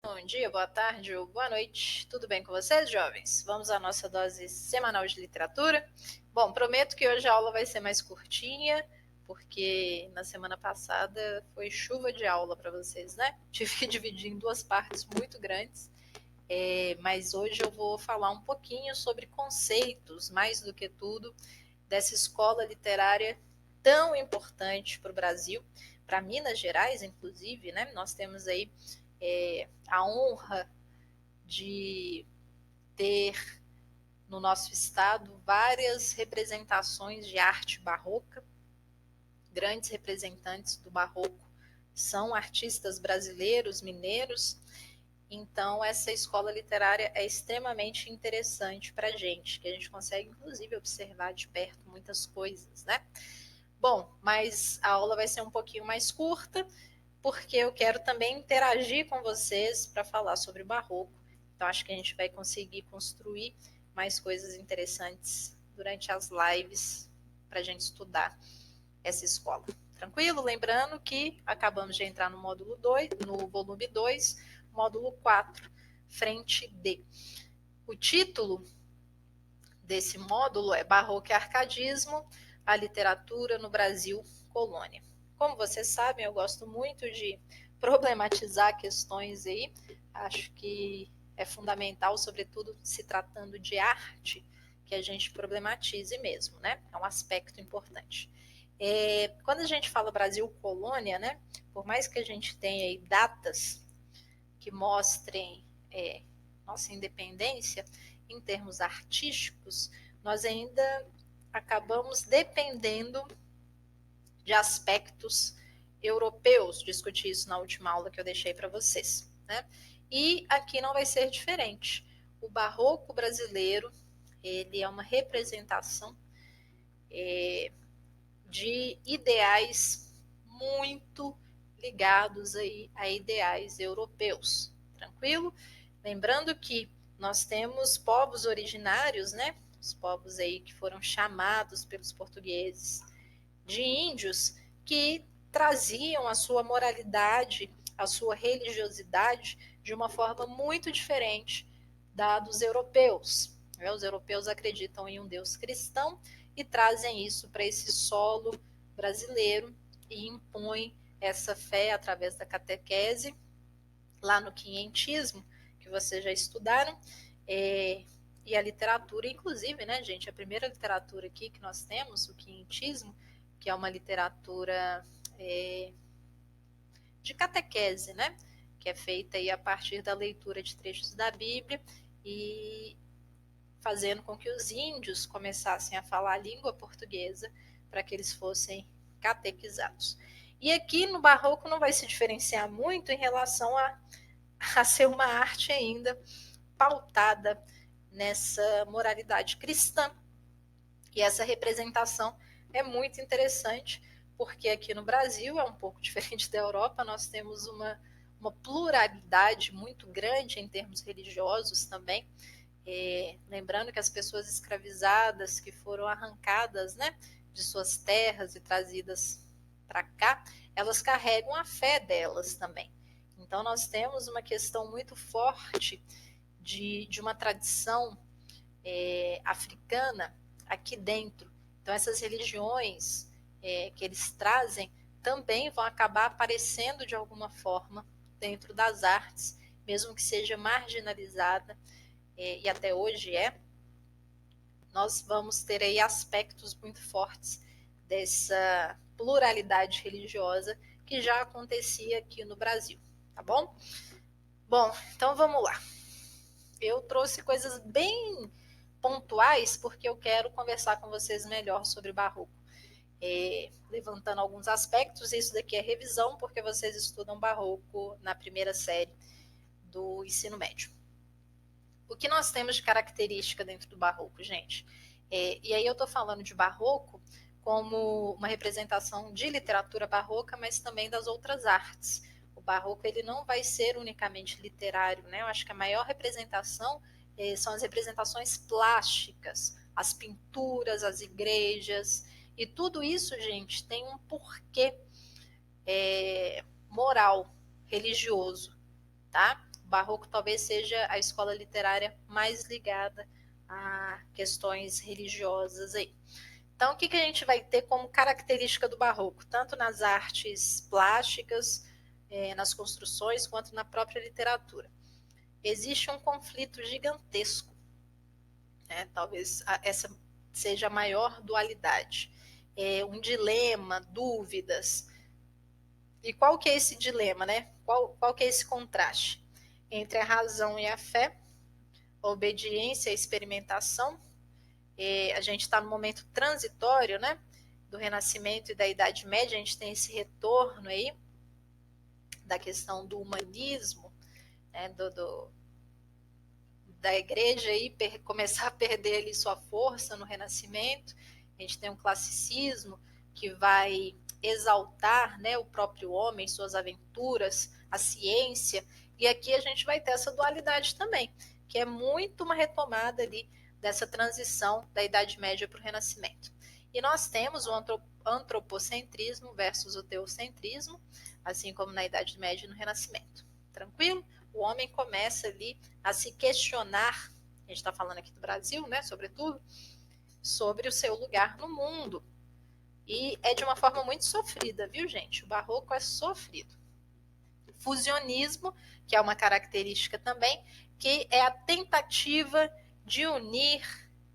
Bom dia, boa tarde ou boa noite. Tudo bem com vocês, jovens? Vamos à nossa dose semanal de literatura. Bom, prometo que hoje a aula vai ser mais curtinha, porque na semana passada foi chuva de aula para vocês, né? Tive que dividir em duas partes muito grandes, mas hoje eu vou falar um pouquinho sobre conceitos, mais do que tudo, dessa escola literária tão importante para o Brasil, para Minas Gerais, inclusive, né? Nós temos aí a honra de ter no nosso estado várias representações de arte barroca. Grandes representantes do barroco são artistas brasileiros, mineiros. Então, essa escola literária é extremamente interessante para a gente, que a gente consegue, inclusive, observar de perto muitas coisas, né? Bom, mas a aula vai ser um pouquinho mais curta, porque eu quero também interagir com vocês para falar sobre o barroco. Então, acho que a gente vai conseguir construir mais coisas interessantes durante as lives para a gente estudar essa escola. Tranquilo? Lembrando que acabamos de entrar no módulo 2, no volume 2, módulo 4, frente D. O título desse módulo é Barroco e Arcadismo, a literatura no Brasil colônia. Como vocês sabem, eu gosto muito de problematizar questões aí. Acho que é fundamental, sobretudo se tratando de arte, que a gente problematize mesmo, né? É um aspecto importante. Quando a gente fala Brasil colônia, né? Por mais que a gente tenha aí datas que mostrem nossa independência em termos artísticos, nós ainda acabamos dependendo de aspectos europeus. Discuti isso na última aula que eu deixei para vocês, né? E aqui não vai ser diferente. O barroco brasileiro, ele é uma representação de ideais muito ligados aí a ideais europeus. Tranquilo? Lembrando que nós temos povos originários, né? Os povos aí que foram chamados pelos portugueses de índios, que traziam a sua moralidade, a sua religiosidade de uma forma muito diferente da dos europeus. Os europeus acreditam em um Deus cristão e trazem isso para esse solo brasileiro e impõem essa fé através da catequese, lá no quinhentismo, que vocês já estudaram, e a literatura, inclusive, né, gente, a primeira literatura aqui que nós temos, o quinhentismo, que é uma literatura de catequese, né, que é feita aí a partir da leitura de trechos da Bíblia e fazendo com que os índios começassem a falar a língua portuguesa para que eles fossem catequizados. E aqui no barroco não vai se diferenciar muito em relação a ser uma arte ainda pautada nessa moralidade cristã. E essa representação é muito interessante, porque aqui no Brasil é um pouco diferente da Europa, nós temos uma pluralidade muito grande em termos religiosos também. Lembrando que as pessoas escravizadas que foram arrancadas, né, de suas terras e trazidas para cá, elas carregam a fé delas também. Então nós temos uma questão muito forte de uma tradição africana aqui dentro. Então essas religiões que eles trazem também vão acabar aparecendo de alguma forma dentro das artes, mesmo que seja marginalizada, e até hoje nós vamos ter aí aspectos muito fortes dessa pluralidade religiosa que já acontecia aqui no Brasil, tá bom? Bom, então vamos lá. Eu trouxe coisas bem pontuais porque eu quero conversar com vocês melhor sobre barroco. Levantando alguns aspectos, isso daqui é revisão porque vocês estudam barroco na primeira série do ensino médio. O que nós temos de característica dentro do barroco, gente? E aí eu estou falando de barroco como uma representação de literatura barroca, mas também das outras artes. O barroco ele não vai ser unicamente literário, né? Eu acho que a maior representação são as representações plásticas, as pinturas, as igrejas, e tudo isso, gente, tem um porquê moral, religioso, tá? O barroco talvez seja a escola literária mais ligada a questões religiosas aí. Então, o que a gente vai ter como característica do barroco, tanto nas artes plásticas, nas construções, quanto na própria literatura? Existe um conflito gigantesco, né? Talvez essa seja a maior dualidade. Um dilema, dúvidas. E qual que é esse dilema, né? Qual que é esse contraste entre a razão e a fé, a obediência e a experimentação? A gente está no momento transitório, né? Do Renascimento e da Idade Média, a gente tem esse retorno aí da questão do humanismo, né? Da igreja aí começar a perder ali sua força no Renascimento. A gente tem um classicismo que vai exaltar, né, o próprio homem, suas aventuras, a ciência, e aqui a gente vai ter essa dualidade também, que é muito uma retomada ali dessa transição da Idade Média para o Renascimento. E nós temos o antropocentrismo versus o teocentrismo, assim como na Idade Média e no Renascimento. Tranquilo? O homem começa ali a se questionar, a gente está falando aqui do Brasil, né, sobretudo, sobre o seu lugar no mundo. E é de uma forma muito sofrida, viu, gente? O barroco é sofrido. Fusionismo, que é uma característica também, que é a tentativa de unir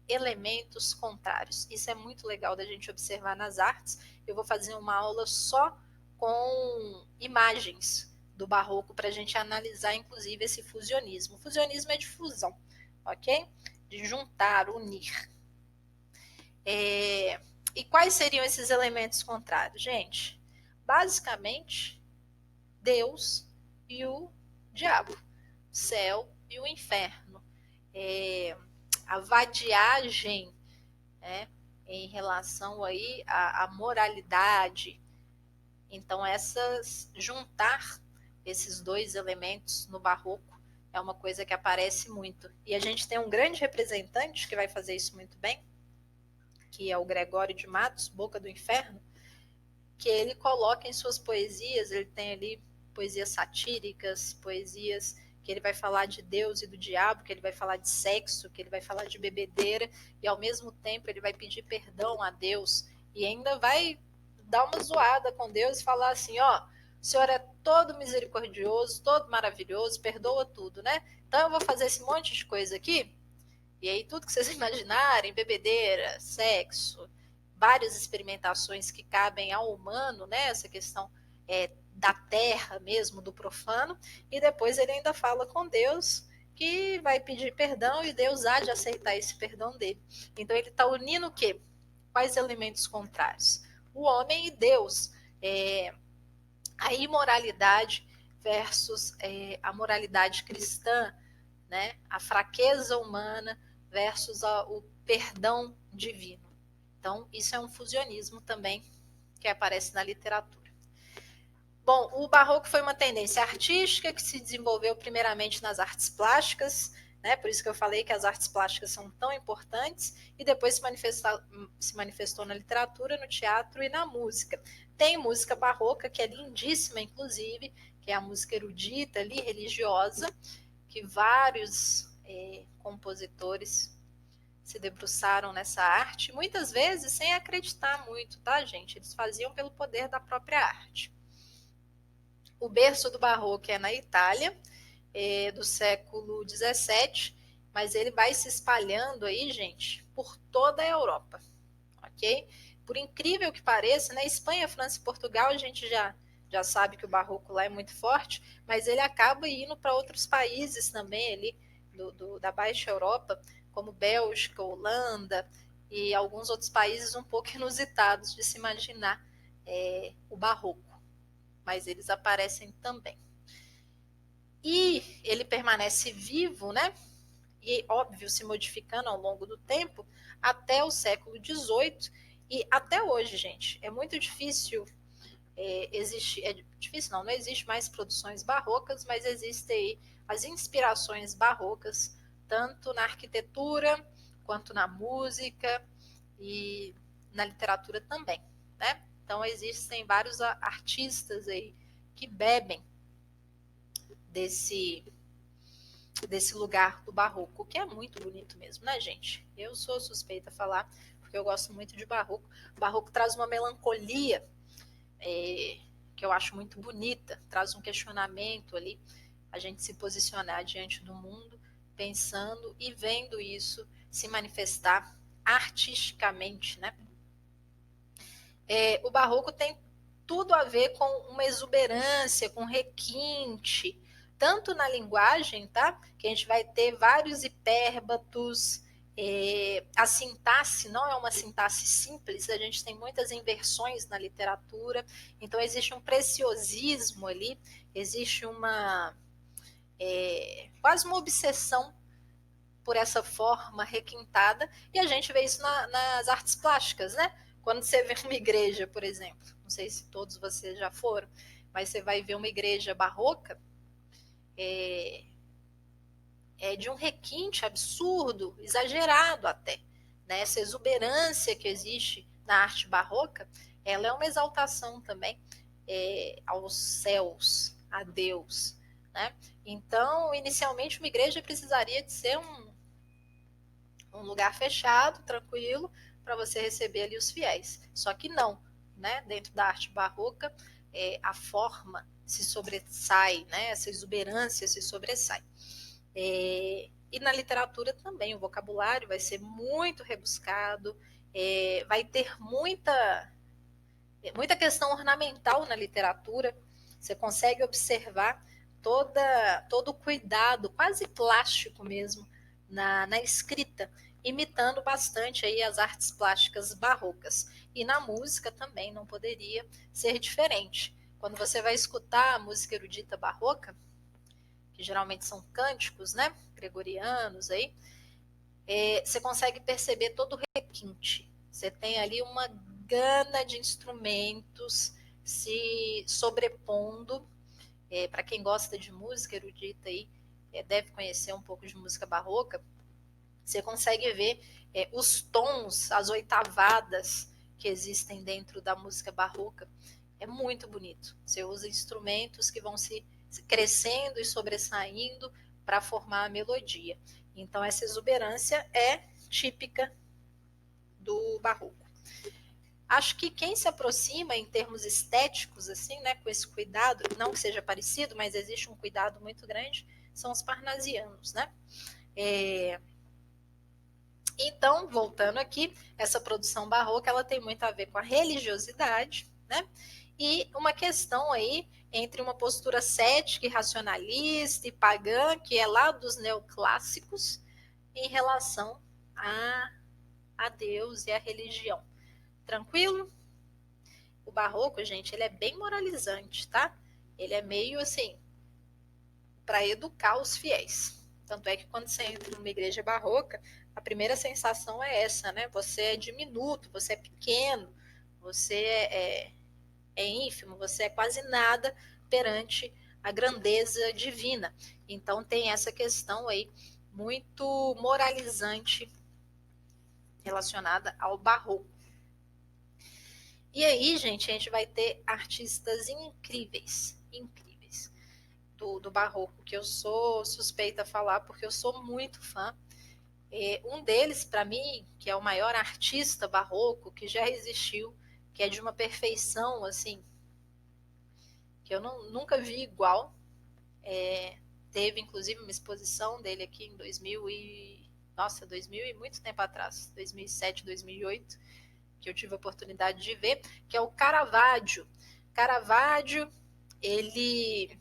elementos contrários. Isso é muito legal da gente observar nas artes. Eu vou fazer uma aula só com imagens do barroco para a gente analisar, inclusive, esse fusionismo. O fusionismo é de fusão, ok? De juntar, unir. E quais seriam esses elementos contrários? Gente, basicamente, Deus e o diabo, o céu e o inferno. A vadiagem, né, em relação aí à moralidade. Então, juntar esses dois elementos no barroco é uma coisa que aparece muito. E a gente tem um grande representante que vai fazer isso muito bem, que é o Gregório de Matos, Boca do Inferno, que ele coloca em suas poesias, ele tem ali poesias satíricas, poesias que ele vai falar de Deus e do diabo, que ele vai falar de sexo, que ele vai falar de bebedeira, e ao mesmo tempo ele vai pedir perdão a Deus, e ainda vai dar uma zoada com Deus e falar assim, ó, o Senhor é todo misericordioso, todo maravilhoso, perdoa tudo, né? Então eu vou fazer esse monte de coisa aqui, e aí tudo que vocês imaginarem, bebedeira, sexo, várias experimentações que cabem ao humano, né? Essa questão da terra mesmo, do profano, e depois ele ainda fala com Deus que vai pedir perdão e Deus há de aceitar esse perdão dele. Então ele está unindo o quê? Quais elementos contrários? O homem e Deus. A imoralidade versus a moralidade cristã, né? A fraqueza humana versus o perdão divino. Então, isso é um fusionismo também que aparece na literatura. Bom, o barroco foi uma tendência artística que se desenvolveu primeiramente nas artes plásticas, né? Por isso que eu falei que as artes plásticas são tão importantes, e depois se manifestou na literatura, no teatro e na música. Tem música barroca, que é lindíssima, inclusive, que é a música erudita ali, religiosa, que vários compositores se debruçaram nessa arte, muitas vezes sem acreditar muito, tá, gente? Eles faziam pelo poder da própria arte. O berço do barroco é na Itália, do século XVII, mas ele vai se espalhando aí, gente, por toda a Europa, ok? Por incrível que pareça, na Espanha, França e Portugal, a gente já sabe que o barroco lá é muito forte, mas ele acaba indo para outros países também ali da Baixa Europa, como Bélgica, Holanda e alguns outros países um pouco inusitados de se imaginar o barroco, mas eles aparecem também. E ele permanece vivo, né? E, óbvio, se modificando ao longo do tempo, até o século XVIII e até hoje, gente. É muito difícil difícil não existe mais produções barrocas, mas existem aí as inspirações barrocas, tanto na arquitetura, quanto na música e na literatura também, né? Então existem vários artistas aí que bebem desse lugar do barroco, que é muito bonito mesmo, né, gente? Eu sou suspeita a falar, porque eu gosto muito de barroco. O barroco traz uma melancolia que eu acho muito bonita, traz um questionamento ali, a gente se posicionar diante do mundo, pensando e vendo isso se manifestar artisticamente, né? O barroco tem tudo a ver com uma exuberância, com requinte, tanto na linguagem, tá? Que a gente vai ter vários hipérbatos, a sintaxe não é uma sintaxe simples, a gente tem muitas inversões na literatura, então existe um preciosismo ali, existe quase uma obsessão por essa forma requintada, e a gente vê isso nas artes plásticas, né? Quando você vê uma igreja, por exemplo, não sei se todos vocês já foram, mas você vai ver uma igreja barroca, é de um requinte absurdo, exagerado até. Né? Essa exuberância que existe na arte barroca, ela é uma exaltação também aos céus, a Deus. Né? Então, inicialmente, uma igreja precisaria de ser um lugar fechado, tranquilo, para você receber ali os fiéis. Só que não, né? Dentro da arte barroca, a forma se sobressai, né? Essa exuberância se sobressai. E na literatura também, o vocabulário vai ser muito rebuscado, vai ter muita questão ornamental na literatura. Você consegue observar todo o cuidado, quase plástico mesmo, na escrita, imitando bastante aí as artes plásticas barrocas. E na música também não poderia ser diferente. Quando você vai escutar a música erudita barroca, que geralmente são cânticos, né, gregorianos aí, você consegue perceber todo o requinte. Você tem ali uma gana de instrumentos se sobrepondo. Para quem gosta de música erudita aí, deve conhecer um pouco de música barroca. Você consegue ver os tons, as oitavadas que existem dentro da música barroca. É muito bonito. Você usa instrumentos que vão se crescendo e sobressaindo para formar a melodia. Então, essa exuberância é típica do barroco. Acho que quem se aproxima em termos estéticos, assim, né, com esse cuidado, não que seja parecido, mas existe um cuidado muito grande, são os parnasianos, né? Então, voltando aqui, essa produção barroca, ela tem muito a ver com a religiosidade, né? E uma questão aí entre uma postura cética e racionalista e pagã, que é lá dos neoclássicos, em relação a Deus e a religião. Tranquilo? O barroco, gente, ele é bem moralizante, tá? Ele é meio assim, para educar os fiéis. Tanto é que quando você entra numa igreja barroca, a primeira sensação é essa, né? Você é diminuto, você é pequeno, você é ínfimo, você é quase nada perante a grandeza divina. Então tem essa questão aí muito moralizante relacionada ao barroco. E aí, gente, a gente vai ter artistas incríveis, incríveis do barroco, que eu sou suspeita a falar porque eu sou muito fã. Um deles, para mim, que é o maior artista barroco que já existiu, que é de uma perfeição, assim, que eu nunca vi igual. Teve, inclusive, uma exposição dele aqui em 2000 e muito tempo atrás, 2007, 2008, que eu tive a oportunidade de ver, que é o Caravaggio. Caravaggio, ele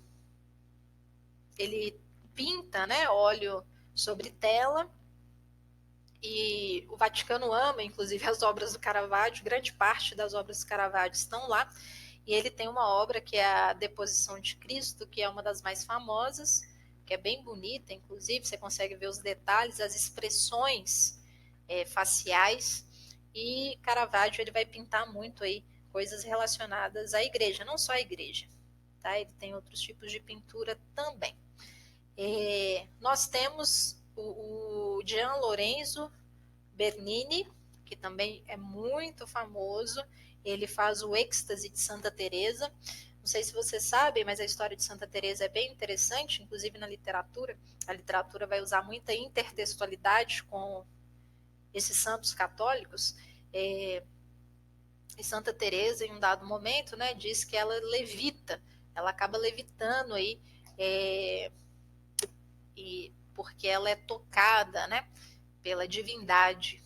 pinta, né, óleo sobre tela, e o Vaticano ama, inclusive, as obras do Caravaggio, grande parte das obras do Caravaggio estão lá, e ele tem uma obra que é a Deposição de Cristo, que é uma das mais famosas, que é bem bonita, inclusive, você consegue ver os detalhes, as expressões faciais, e Caravaggio ele vai pintar muito aí coisas relacionadas à igreja, não só à igreja, tá? Ele tem outros tipos de pintura também. Nós temos o Gian Lorenzo Bernini, que também é muito famoso. Ele faz o Êxtase de Santa Teresa. Não sei se vocês sabem, mas a história de Santa Teresa é bem interessante, inclusive na literatura. A literatura vai usar muita intertextualidade com esses santos católicos. E Santa Teresa, em um dado momento, né, diz que ela levita, ela acaba levitando aí, e porque ela é tocada, né, pela divindade.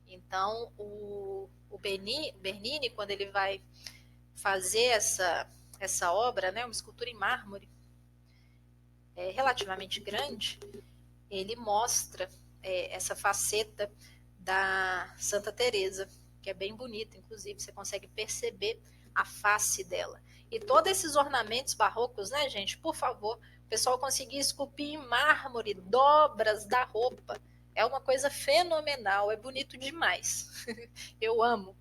Então, o Bernini, quando ele vai fazer essa obra, né, uma escultura em mármore, relativamente grande, ele mostra essa faceta da Santa Teresa, que é bem bonita, inclusive, você consegue perceber a face dela. E todos esses ornamentos barrocos, né, gente, por favor, o pessoal conseguir esculpir em mármore dobras da roupa. É uma coisa fenomenal, é bonito demais. Eu amo.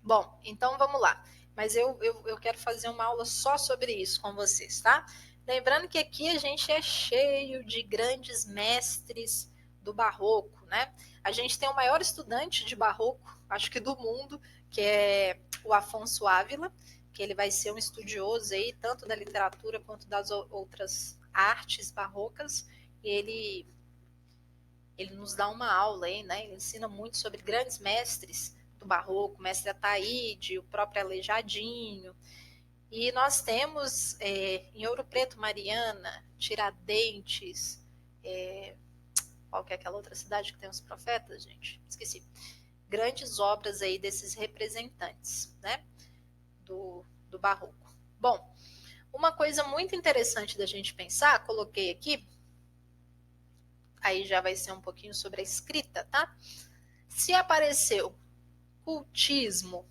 Bom, então vamos lá. Mas eu quero fazer uma aula só sobre isso com vocês, tá? Lembrando que aqui a gente é cheio de grandes mestres do barroco, né? A gente tem o maior estudante de barroco, acho que do mundo, que é o Afonso Ávila, que ele vai ser um estudioso aí, tanto da literatura quanto das outras artes barrocas. E ele nos dá uma aula aí, né? Ele ensina muito sobre grandes mestres do barroco, mestre Ataíde, o próprio Aleijadinho. E nós temos em Ouro Preto, Mariana, Tiradentes, qual que é aquela outra cidade que tem os profetas, gente? Esqueci. Grandes obras aí desses representantes, né? Do barroco. Bom, uma coisa muito interessante da gente pensar, coloquei aqui, aí já vai ser um pouquinho sobre a escrita, tá? Se apareceu cultismo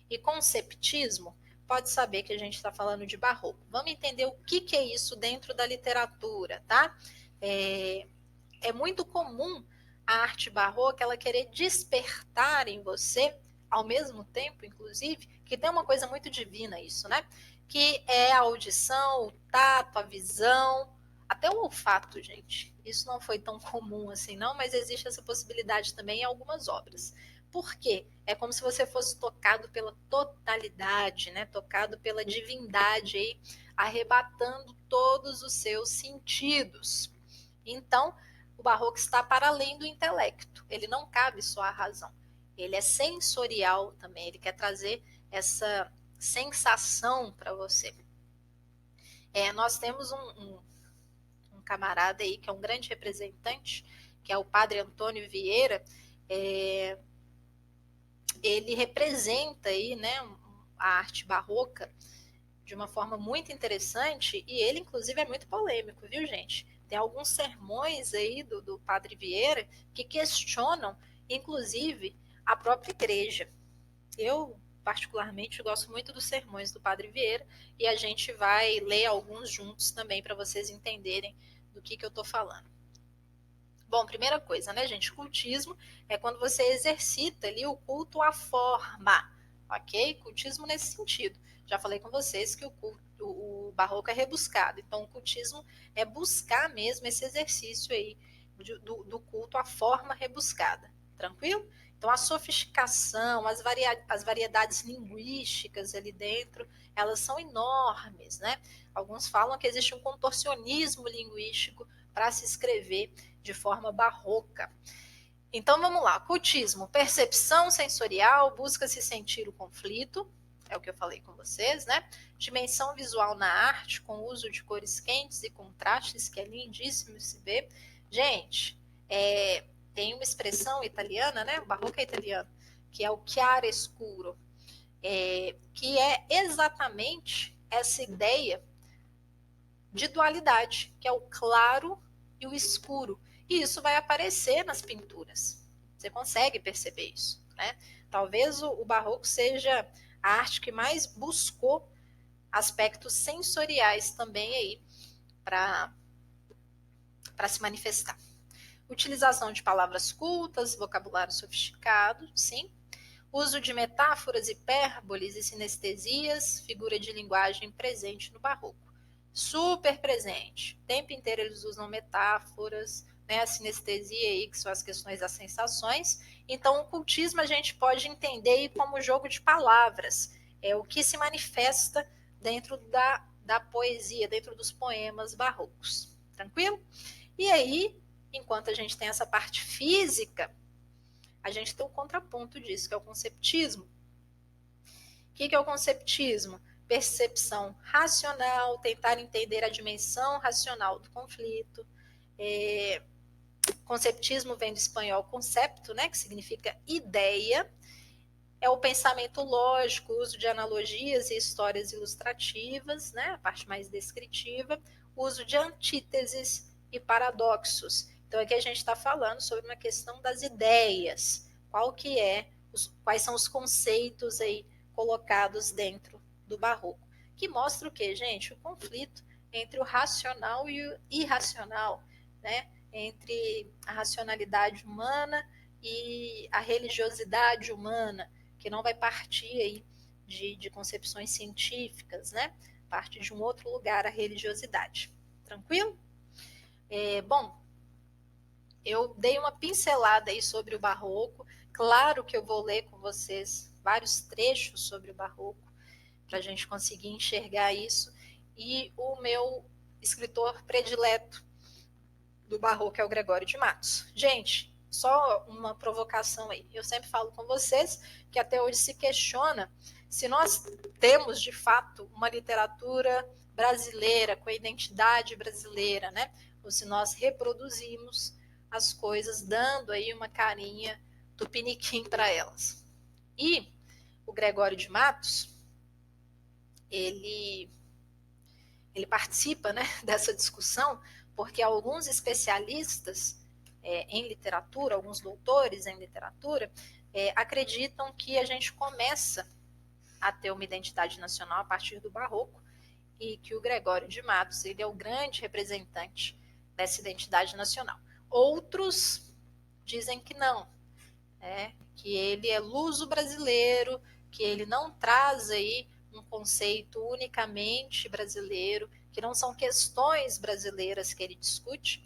e conceptismo, pode saber que a gente está falando de barroco. Vamos entender o que é isso dentro da literatura, tá? É muito comum a arte barroca ela querer despertar em você, ao mesmo tempo, inclusive, que tem uma coisa muito divina isso, né? Que é a audição, o tato, a visão, até o olfato, gente. Isso não foi tão comum assim, não, mas existe essa possibilidade também em algumas obras. Por quê? É como se você fosse tocado pela totalidade, né? Tocado pela divindade aí, arrebatando todos os seus sentidos. Então, o barroco está para além do intelecto. Ele não cabe só à razão. Ele é sensorial também. Ele quer trazer essa sensação para você. Nós temos um camarada aí que é um grande representante, que é o padre Antônio Vieira. Ele representa aí, né, a arte barroca de uma forma muito interessante e ele, inclusive, é muito polêmico, viu, gente? Tem alguns sermões aí do Padre Vieira que questionam, inclusive, a própria igreja. Eu, particularmente, gosto muito dos sermões do Padre Vieira e a gente vai ler alguns juntos também para vocês entenderem do que eu estou falando. Bom, primeira coisa, né, gente? Cultismo é quando você exercita ali o culto à forma, ok? Cultismo nesse sentido. Já falei com vocês que o barroco é rebuscado. Então, o cultismo é buscar mesmo esse exercício aí do culto à forma rebuscada. Tranquilo? Então, a sofisticação, as variedades linguísticas ali dentro, elas são enormes, né? Alguns falam que existe um contorcionismo linguístico para se escrever de forma barroca. Então vamos lá, cultismo, percepção sensorial, busca-se sentir o conflito, é o que eu falei com vocês, né? Dimensão visual na arte, com uso de cores quentes e contrastes, que é lindíssimo se ver. Gente, tem uma expressão italiana, né? O barroco é italiano, que é o chiaroscuro, que é exatamente essa ideia de dualidade, que é o claro e o escuro. E isso vai aparecer nas pinturas. Você consegue perceber isso, né? Talvez o barroco seja a arte que mais buscou aspectos sensoriais também aí para se manifestar. Utilização de palavras cultas, vocabulário sofisticado, sim. Uso de metáforas, hipérboles e sinestesias, figura de linguagem presente no barroco. Super presente. O tempo inteiro eles usam metáforas, né, a sinestesia aí, que são as questões das sensações. Então, o cultismo a gente pode entender como jogo de palavras. É o que se manifesta dentro da poesia, dentro dos poemas barrocos. Tranquilo? E aí, enquanto a gente tem essa parte física, a gente tem um contraponto disso, que é o conceptismo. O que é o conceptismo? Percepção racional, tentar entender a dimensão racional do conflito. Conceptismo vem do espanhol concepto, né, que significa ideia. É o pensamento lógico, o uso de analogias e histórias ilustrativas, né, a parte mais descritiva, o uso de antíteses e paradoxos. Então aqui a gente está falando sobre uma questão das ideias, quais são os conceitos aí colocados dentro do barroco, que mostra o que, gente? O conflito entre o racional e o irracional, né? Entre a racionalidade humana e a religiosidade humana, que não vai partir aí de concepções científicas, né? Parte de um outro lugar a religiosidade. Tranquilo? Bom, eu dei uma pincelada aí sobre o barroco. Claro que eu vou ler com vocês vários trechos sobre o barroco para a gente conseguir enxergar isso. E o meu escritor predileto do barroco é o Gregório de Matos. Gente, só uma provocação aí. Eu sempre falo com vocês que até hoje se questiona se nós temos de fato uma literatura brasileira com a identidade brasileira, né? Ou se nós reproduzimos as coisas dando aí uma carinha tupiniquim para elas. E o Gregório de Matos, ele participa, né, dessa discussão porque alguns especialistas em literatura, alguns doutores em literatura, acreditam que a gente começa a ter uma identidade nacional a partir do barroco e que o Gregório de Matos ele é o grande representante dessa identidade nacional. Outros dizem que não, que ele é luso-brasileiro, que ele não traz aí um conceito unicamente brasileiro, que não são questões brasileiras que ele discute.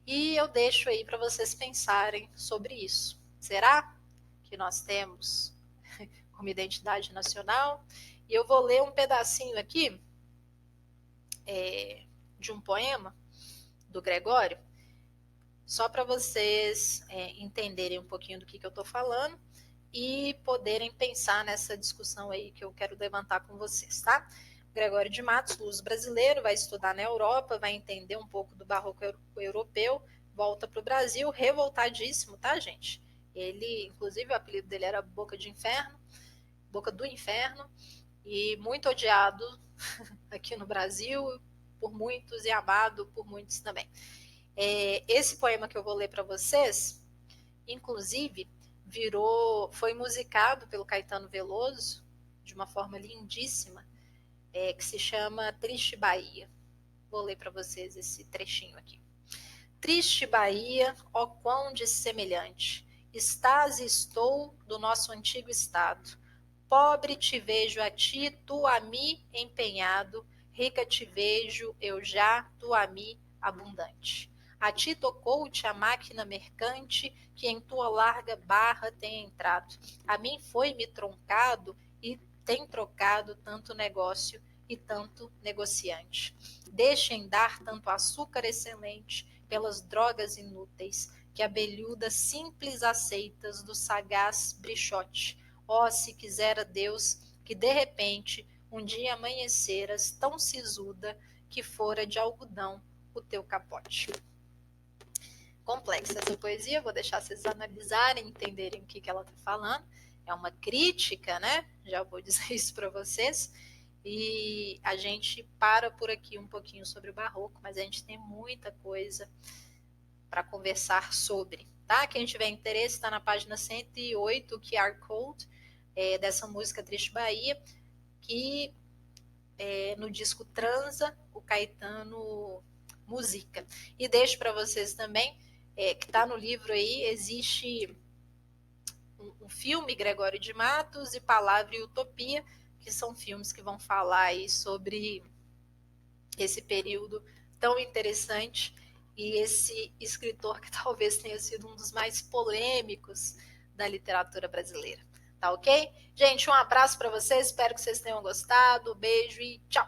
E eu deixo aí para vocês pensarem sobre isso. Será que nós temos uma identidade nacional? E eu vou ler um pedacinho aqui de um poema do Gregório, só para vocês entenderem um pouquinho do que eu estou falando e poderem pensar nessa discussão aí que eu quero levantar com vocês, tá? Gregório de Matos, luso brasileiro, vai estudar na Europa, vai entender um pouco do barroco europeu, volta para o Brasil, revoltadíssimo, tá, gente? Ele, inclusive, o apelido dele era Boca do Inferno, e muito odiado aqui no Brasil por muitos e amado por muitos também. Esse poema que eu vou ler para vocês, inclusive, foi musicado pelo Caetano Veloso de uma forma lindíssima, que se chama Triste Bahia. Vou ler para vocês esse trechinho aqui. Triste Bahia, ó quão dissemelhante, estás e estou do nosso antigo estado. Pobre te vejo a ti, tu a mim empenhado, rica te vejo eu já, tu a mim abundante. A ti tocou-te a máquina mercante, que em tua larga barra tem entrado. A mim foi-me troncado e tem trocado tanto negócio e tanto negociante. Deixem dar tanto açúcar excelente pelas drogas inúteis, que abelhudas simples aceitas do sagaz brichote. Ó, se quisera Deus que de repente um dia amanheceras tão sisuda que fora de algodão o teu capote. Complexa essa poesia, vou deixar vocês analisarem, entenderem o que ela está falando. É uma crítica, né? Já vou dizer isso para vocês. E a gente para por aqui um pouquinho sobre o barroco, mas a gente tem muita coisa para conversar sobre, tá? Quem tiver interesse, está na página 108, o QR Code dessa música Triste Bahia, que no disco Transa, o Caetano musica. E deixo para vocês também, que está no livro aí, existe um filme, Gregório de Matos, e Palavra e Utopia, que são filmes que vão falar aí sobre esse período tão interessante e esse escritor que talvez tenha sido um dos mais polêmicos da literatura brasileira. Tá ok? Gente, um abraço para vocês, espero que vocês tenham gostado. Beijo e tchau!